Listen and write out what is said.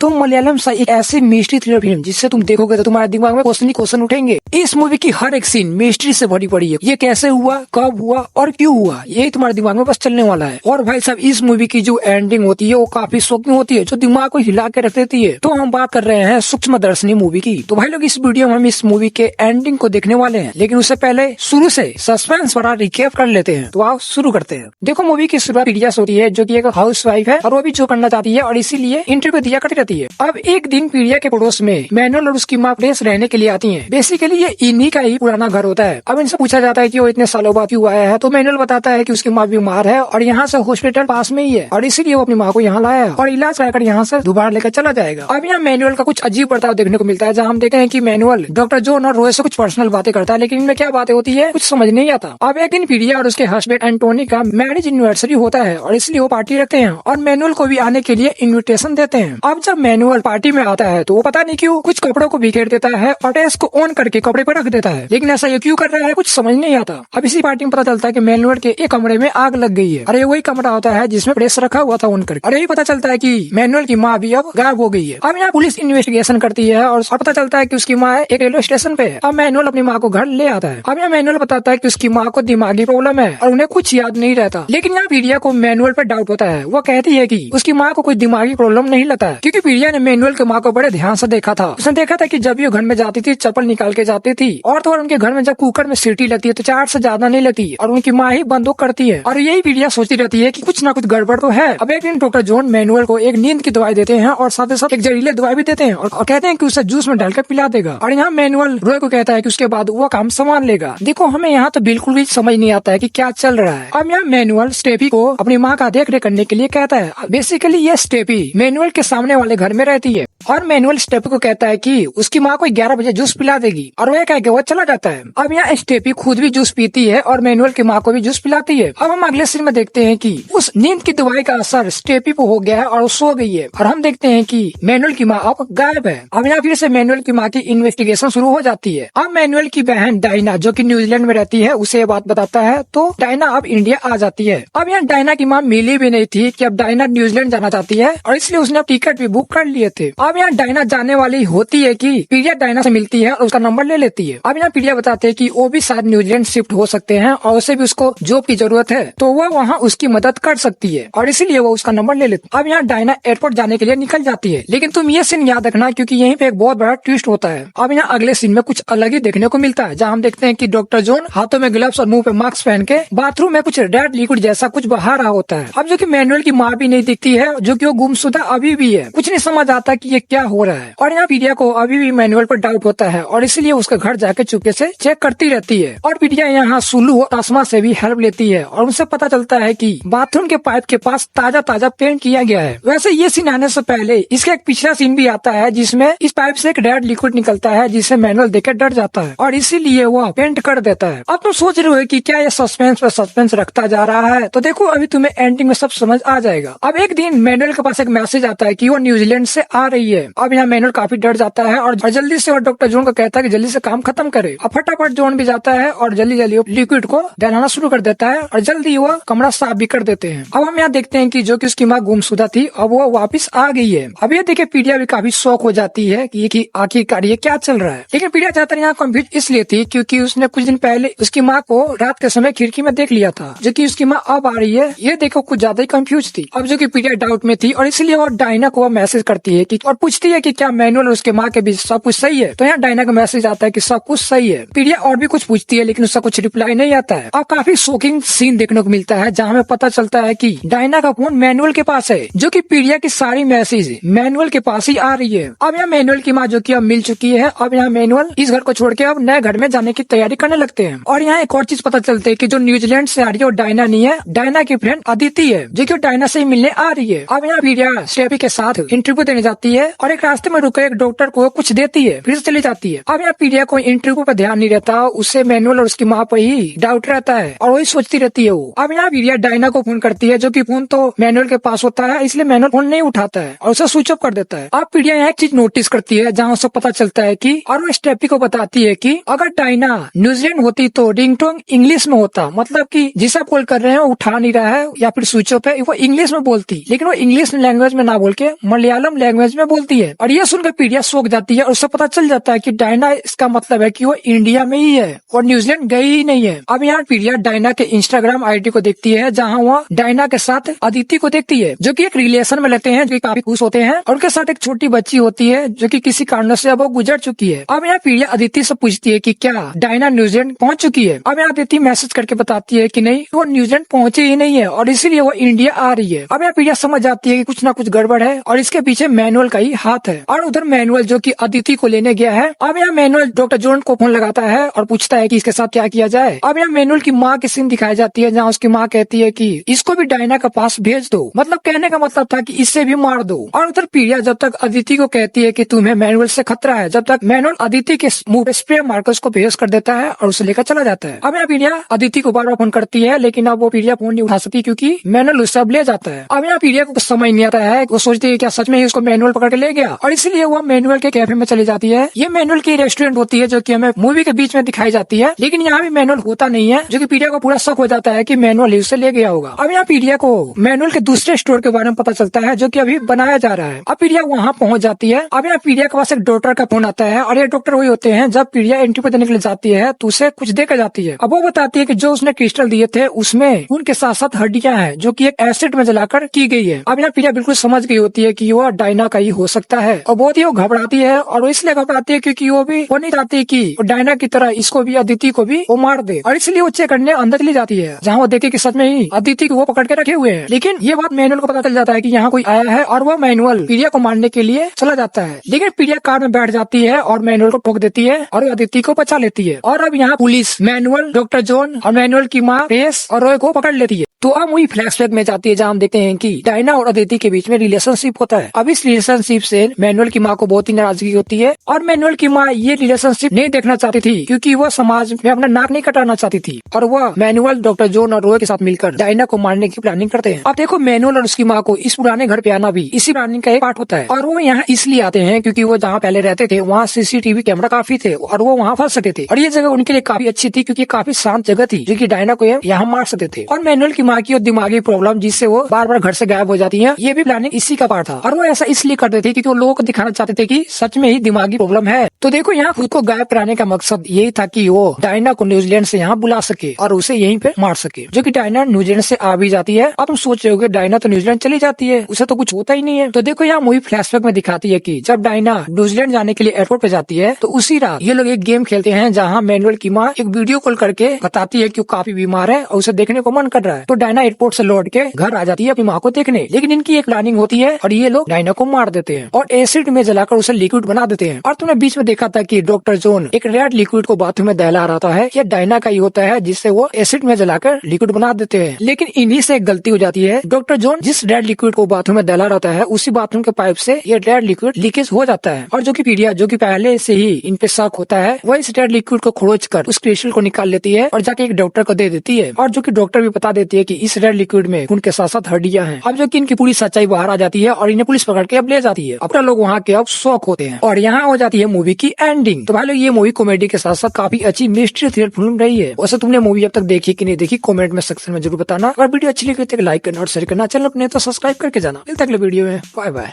तो मलयालम सा एक ऐसी मिस्ट्री थ्रिलर फिल्म जिससे तुम देखोगे तो तुम्हारे दिमाग में क्वेश्चन ही क्वेश्चन उठेंगे। इस मूवी की हर एक सीन मिस्ट्री से भरी पड़ी है। ये कैसे हुआ, कब हुआ और क्यों हुआ, यही तुम्हारे दिमाग में बस चलने वाला है। और भाई साहब, इस मूवी की जो एंडिंग होती है वो काफी शॉकिंग होती है, जो दिमाग को हिला के रख देती है। तो हम बात कर रहे हैं सूक्ष्मदर्शनी मूवी की। तो भाई लोग, इस वीडियो में हम इस मूवी के एंडिंग को देखने वाले हैं, लेकिन उससे पहले शुरू से सस्पेंस वाला रिकैप कर लेते हैं। तो आओ शुरू करते हैं। देखो, मूवी की शुरुआत प्रिया से होती है, जो की एक हाउस वाइफ है और वो भी जो करना चाहती है और इसीलिए इंटरव्यू दिया करती रहती है। अब एक दिन प्रिया के पड़ोस में मैनुअल और उसकी माँ प्रेस रहने के लिए आती हैं। बेसिकली ये इन्हीं का ही पुराना घर होता है। अब इनसे पूछा जाता है कि वो इतने सालों बाद क्यों आया है, तो मैनुअल बताता है कि उसकी माँ बीमार है और यहाँ से हॉस्पिटल पास में ही है और इसीलिए वो अपनी माँ को यहाँ लाया है और इलाज कराकर यहाँ से दोबारा लेकर चला जाएगा। अब यहाँ मैनुअल का कुछ अजीब बर्ताव देखने को मिलता है, जहाँ हम देखते हैं कि मैनुअल डॉक्टर जॉन और रोय से कुछ पर्सनल बातें करता है, लेकिन इनमें क्या बातें होती है कुछ समझ नहीं आता। अब एक दिन प्रिया और उसके हस्बैंड एंटोनी का मैरिज एनिवर्सरी होता है और इसलिए वो पार्टी रखते हैं और मैनुअल को भी आने के लिए इन्विटेशन देते हैं। अब जब मैनुअल पार्टी में आता है तो वो पता नहीं क्यों कुछ कपड़ों को बिखेर देता है और गैस को ऑन करके कपड़े पर रख देता है, लेकिन ऐसा ये क्यों कर रहा है कुछ समझ नहीं आता। अब इसी पार्टी में पता चलता है कि मैनुअल के एक कमरे में आग लग गई है और ये वही कमरा होता है जिसमें प्रेस रखा हुआ था ऑन करके। और यही पता चलता है कि मैनुअल की माँ भी अब गायब हो गई है। अब यहाँ पुलिस इन्वेस्टिगेशन करती है और पता चलता है कि उसकी माँ एक रेलवे स्टेशन पे है। अब मैनुअल अपनी माँ को घर ले आता है। अब यहाँ मैनुअल बताता है कि उसकी माँ को दिमागी प्रॉब्लम है और उन्हें कुछ याद नहीं रहता, लेकिन यहाँ प्रिया को मैनुअल पर डाउट होता है। वो कहती है कि उसकी माँ को कोई दिमागी प्रॉब्लम नहीं लगता है, क्योंकि प्रिया ने मैनुअल की माँ को बड़े ध्यान से देखा था। उसने देखा था कि जब ये घर में जाती थी चप्पल निकाल के जाती थी और तो और उनके घर में जब कुकर में सीटी लगती है तो 4 से ज्यादा नहीं लगती और उनकी माँ ही बंदूक करती है। और यही प्रिया सोचती रहती है कि कुछ ना कुछ गड़बड़ तो है। अब एक दिन डॉक्टर जॉन मैनुअल को एक नींद की दवाई देते हैं और साथ ही साथ एक जहरीले दवाई भी देते हैं और कहते हैं कि उसे जूस में डालकर पिला देगा। और यहाँ मैनुअल रोय को कहता है कि उसके बाद वो काम संभाल लेगा। देखो, हमें यहाँ तो बिल्कुल भी समझ नहीं आता है कि क्या चल रहा है। अब यहाँ मैनुअल स्टेफी को अपनी माँ का देख रेख करने के लिए कहता है। बेसिकली ये स्टेफी मैनुअल के सामने वाले घर में रहती है और मैनुअल स्टेफी को कहता है कि उसकी माँ को 11 बजे जूस पिला देगी और वह कह के वो चला जाता है। अब यहाँ स्टेफी खुद भी जूस पीती है और मैनुअल की माँ को भी जूस पिलाती है। अब हम अगले सीन में देखते हैं कि उस नींद की दवाई का असर स्टेफी को हो गया है और वो सो गई है और हम देखते हैं कि मैनुअल की माँ अब गायब है। अब यहाँ फिर से मैनुअल की माँ की इन्वेस्टिगेशन शुरू हो जाती है। अब मैनुअल की बहन डायना, जो कि न्यूजीलैंड में रहती है, उसे ये बात बताता है तो डायना अब इंडिया आ जाती है। अब यहाँ डायना की माँ मिली भी नहीं थी कि अब डायना न्यूजीलैंड जाना चाहती है और इसलिए उसने अब टिकट भी बुक कर लिए थे। अब यहाँ डायना जाने वाली होती है कि प्रिया डायना से मिलती है और उसका नंबर ले लेती है। अब यहाँ प्रिया बताते हैं कि वो भी शायद न्यूजीलैंड शिफ्ट हो सकते हैं और उसे भी उसको जॉब की जरूरत है, तो वो वहाँ उसकी मदद कर सकती है और इसीलिए वो उसका नंबर ले लेती है। अब यहाँ डायना एयरपोर्ट जाने के लिए निकल जाती है, लेकिन तुम ये सीन याद रखना क्योंकि यहीं पे एक बहुत बड़ा ट्विस्ट होता है। अब यहाँ अगले सीन में कुछ अलग ही देखने को मिलता है, जहाँ हम देखते हैं कि डॉक्टर जॉन हाथों में ग्लव्स और मुंह पे मास्क पहन के बाथरूम में कुछ रेड लिक्विड जैसा कुछ बहा रहा होता है। अब जो कि मैनुअल की माँ भी नहीं दिखती है, जो कि वो गुमशुदा अभी भी है। कुछ नहीं समझ आता कि ये क्या हो रहा है और यहाँ प्रिया को अभी भी मैनुअल पर डाउट होता है और इसीलिए उसके घर जाके चुपके से चेक करती रहती है। और प्रिया यहाँ सुलू और तासमा से भी हेल्प लेती है और उनसे पता चलता है कि बाथरूम के पाइप के पास ताजा ताजा पेंट किया गया है। वैसे ये सीन आने से पहले इसका एक पिछला सीन भी आता है जिसमें इस पाइप से एक रेड लिक्विड निकलता है, जिसे मैनुअल देखकर डर जाता है और इसीलिए वो पेंट कर देता है। अब तुम सोच रहे हो कि क्या ये सस्पेंस पर सस्पेंस रखता जा रहा है, तो देखो अभी तुम्हें एंडिंग में सब समझ आ जाएगा। अब एक दिन मैनुअल के पास एक मैसेज आता है कि वो न्यूजीलैंड से आ रही है। अब यहाँ मैनुअल काफी डर जाता है और जल्दी से डॉक्टर जॉन को कहता है कि जल्दी से काम खत्म करे। अब फटाफट जॉन भी जाता है और जल्दी जल्दी लिक्विड को डलाना शुरू कर देता है और जल्दी वो कमरा साफ भी कर देते हैं। अब हम यहाँ देखते हैं कि जो कि उसकी माँ गुमशुदा थी अब वो वापस आ गई है। अब ये देखे प्रिया भी काफी शौक हो जाती है कि आखिरकार ये क्या चल रहा है, लेकिन प्रिया ज्यादातर यहाँ कंफ्यूज इसलिए थी क्योंकि उसने कुछ दिन पहले उसकी माँ को रात के समय खिड़की में देख लिया था, जो कि उसकी माँ अब आ रही है ये देखो कुछ ज्यादा ही कंफ्यूज थी। अब जो कि प्रिया डाउट में थी और इसलिए वो डायना को मैसेज करती है कि और पूछती है कि क्या मैनुअल और उसके माँ के बीच सब कुछ सही है, तो यहाँ डायना का मैसेज आता है कि सब कुछ सही है। प्रिया और भी कुछ पूछती है लेकिन उसका कुछ रिप्लाई नहीं आता है। अब काफी शॉकिंग सीन देखने को मिलता है जहाँ हमें पता चलता है कि डायना का फोन मैनुअल के पास है, जो कि प्रिया की सारी मैसेज मैनुअल के पास ही आ रही है। अब यहाँ मैनुअल की माँ जो कि अब मिल चुकी है, अब यहाँ मैनुअल इस घर को छोड़ के अब नए घर में जाने की तैयारी करने लगते हैं। और यहाँ एक और चीज पता चलती है कि जो न्यूजीलैंड से आ रही है वो डायना नहीं है, डायना की फ्रेंड अदिति है, जो कि डायना से ही मिलने आ रही है। अब यहाँ प्रिया स्टेफी के साथ इंटरव्यू देने जाती है और एक रास्ते में रुके एक डॉक्टर को कुछ देती है, फिर से चली जाती है। अब यहाँ प्रिया को इंटरव्यू पर ध्यान नहीं रहता, उससे मैनुअल और उसकी माँ पर ही डाउट रहता है और वही सोचती रहती है वो। अब यहाँ प्रिया डायना को फोन करती है, जो कि फोन तो मैनुअल के पास होता है, इसलिए मैनुअल फोन नहीं उठाता है और उसे स्विच ऑफ कर देता है। अब प्रिया यहाँ एक चीज नोटिस करती है जहाँ उसे पता चलता है कि और वो स्टेफी को बताती है कि अगर डायना न्यूजीलैंड होती तो रिंगटोन इंग्लिश में होता, मतलब कि जिसे आप कॉल कर रहे हैं उठा नहीं रहा है या फिर स्विच ऑफ है, वो इंग्लिश में बोलती, लेकिन वो इंग्लिश लैंग्वेज में ना बोल के मलयालम मलयालम लैंग्वेज में बोलती है। और ये सुनकर पीडिया सोच जाती है और उससे पता चल जाता है कि डायना इसका मतलब है कि वो इंडिया में ही है और न्यूजीलैंड गई ही नहीं है। अब यहाँ पीडिया डायना के इंस्टाग्राम आईडी को देखती है, जहाँ वह डायना के साथ अदिति को देखती है, जो कि एक रिलेशन में लगते हैं, जो काफी खुश होते हैं। और उनके साथ एक छोटी बच्ची होती है जो कि किसी कारण से अब वो गुजर चुकी है। अब यहाँ पीडिया अदिति से पूछती है कि क्या डायना न्यूजीलैंड पहुंच चुकी है। अब यहाँ अदिति मैसेज करके बताती है कि नहीं, वो न्यूजीलैंड पहुंची ही नहीं है और इसीलिए वो इंडिया आ रही है। अब यहाँ पीडिया समझ जाती है कि कुछ ना कुछ गड़बड़ है और इसके पीछे मैनुअल का ही हाथ है। और उधर मैनुअल जो कि अदिति को लेने गया है, अब यहाँ मैनुअल डॉक्टर जॉन को फोन लगाता है और पूछता है कि इसके साथ क्या किया जाए। अब यहाँ मैनुअल की माँ की सीन दिखाई जाती है, जहाँ उसकी माँ कहती है कि इसको भी डायना के पास भेज दो। मतलब कहने का मतलब था कि इससे भी मार दो। और उधर पीडिया जब तक अदिति को कहती है कि तुम्हें मैनुअल से खतरा है, जब तक मैनुअल अदिति के मुंह पे स्प्रे मारकर उसको बेहोश कर देता है और उसे लेकर चला जाता है। अब यहाँ पीडिया अदिति को बार बार फोन करती है, लेकिन अब वो पीडिया फोन नहीं उठा सकती क्योंकि मैनुअल उससे अब ले जाता है। अब यहाँ पीडिया को कुछ समझ नहीं आता है, वो सोचती है क्या सच में ही उसको मैनुअल पकड़ के ले गया, और इसलिए वो मैनुअल के कैफे में चली जाती है। ये मैनुअल की रेस्टोरेंट होती है जो कि हमें मूवी के बीच में दिखाई जाती है, लेकिन यहाँ भी मैनुअल होता नहीं है, जो कि पीडिया को पूरा शक हो जाता है कि मैनुअल ही उसे ले गया होगा। अब यहाँ पीडिया को मैनुअल के दूसरे स्टोर के बारे में पता चलता है जो कि अभी बनाया जा रहा है। अब पीडिया वहाँ पहुंच जाती है। अब यहाँ पीडिया के पास एक डॉक्टर का फोन आता है और ये डॉक्टर वही होते हैं जब पीडिया एंट्री पे देने के लिए जाती है तो उसे कुछ देकर जाती है। अब वो बताती है कि जो उसने क्रिस्टल दिए थे उसमें उनके साथ साथ हड्डियां हैं जो कि एक एसिड में जलाकर की गई है। अब यहाँ पीडिया बिल्कुल समझ गई होती है कि वो डायना का ही हो सकता है और बहुत ही वो घबराती है, और वो इसलिए घबराती है क्योंकि वो नहीं चाहती कि डायना की तरह इसको भी अदिति को भी वो मार दे, और इसलिए वो चेक करने अंदर चली जाती है, जहाँ वो देखे कि सच में ही अदिति को वो पकड़ के रखे हुए हैं। लेकिन ये बात मैनुअल को पता चल जाता है कि यहाँ कोई आया है और वो मैनुअल पीडिया को मारने के लिए चला जाता है। लेकिन पीडिया कार में बैठ जाती है और मैनुअल को ठोक देती है और अदिति को बचा लेती है। और अब यहाँ पुलिस मैनुअल, डॉक्टर जॉन और मैनुअल की माँ पेस और रॉय को पकड़ लेती है। तो अब वही फ्लैशबैक में जाती है, जहाँ हम देखते हैं कि डायना और अदिति के बीच में रिलेशनशिप होता है। अब इस रिलेशनशिप से मैनुअल की माँ को बहुत ही नाराजगी होती है और मैनुअल की माँ ये रिलेशनशिप नहीं देखना चाहती थी क्योंकि वो समाज में अपना नाक नहीं कटाना चाहती थी, और वह मैनुअल, डॉक्टर जॉन और रॉय के साथ मिलकर डायना को मारने की प्लानिंग करते हैं। अब देखो मैनुअल और उसकी माँ को इस पुराने घर पे आना भी इसी प्लानिंग का एक पार्ट होता है, और वो यहाँ इसलिए आते हैं क्योंकि वो जहाँ पहले रहते थे वहाँ सीसीटीवी कैमरा काफी थे और वो वहाँ फंस सकते थे, और ये जगह उनके लिए काफी अच्छी थी क्योंकि काफी शांत जगह थी जो कि डायना को यहाँ मार सकते थे। और मैनुअल की माँ की दिमागी प्रॉब्लम जिससे वो बार बार घर से गायब हो जाती है, ये भी प्लानिंग इसी का पार्ट था, और वो ऐसा इसलिए करते थे क्योंकि वो लोगों को दिखाना चाहते थे कि सच में ही दिमागी प्रॉब्लम है। तो देखो यहाँ खुद को गायब कराने का मकसद यही था कि वो डायना को न्यूजीलैंड से यहाँ बुला सके और उसे यहीं पे मार सके, जो कि डायना न्यूजीलैंड से आ भी जाती है। अब तुम सोच रहे हो डायना तो न्यूजीलैंड चली जाती है, उसे तो कुछ होता ही नहीं है। तो देखो यहाँ मूवी फ्लैशबैक में दिखाती है कि जब डायना न्यूजीलैंड जाने के लिए एयरपोर्ट पे जाती है तो उसी रात ये लोग एक गेम खेलते हैं, जहाँ मैनुअल की माँ एक वीडियो कॉल करके बताती है कि वो काफी बीमार है और उसे देखने को मन कर रहा है। तो डायना एयरपोर्ट से लौट के घर आ जाती है अपनी माँ को देखने, लेकिन इनकी एक प्लानिंग होती है और ये लोग डायना को मार देते हैं और एसिड में जलाकर उसे लिक्विड बना देते हैं। और तुमने बीच में देखा था कि डॉक्टर जॉन एक रेड लिक्विड को बाथरूम में दहला रहा है, ये डायना का ही होता है जिससे वो एसिड में जलाकर लिक्विड बना देते हैं। लेकिन इन्हीं से एक गलती हो जाती है, डॉक्टर जॉन जिस रेड लिक्विड को बाथरूम में दहला रहता है उसी बाथरूम के पाइप से ये रेड लिक्विड लीकेज हो जाता है, और जो कि पीडिया जो कि पहले से ही इन पे शक होता है वो इस रेड लिक्विड को खोज कर उस क्रिस्टल को निकाल लेती है और जाके एक डॉक्टर को दे देती है, और जो कि डॉक्टर भी बता देती है कि इस रेड लिक्विड में खून के साथ साथ हड्डियां हैं। अब जो कि इनकी पूरी सच्चाई बाहर आ जाती है और इन्हें पुलिस पकड़ के अब ले जाती है। अपना लोग वहाँ के अब शौक होते हैं और यहाँ हो जाती है मूवी की एंडिंग। तो भाई लोग ये मूवी कॉमेडी के साथ साथ काफी अच्छी मिस्ट्री थ्रिलर फिल्म रही है। वैसे तुमने मूवी अब तक देखी कि नहीं देखी कमेंट में सेक्शन में जरूर बताना। अगर वीडियो अच्छी लगी तो लाइक करना और शेयर करना, चैनल अपने तो सब्सक्राइब करके जाना। मिलते अगले वीडियो में, बाय बाय।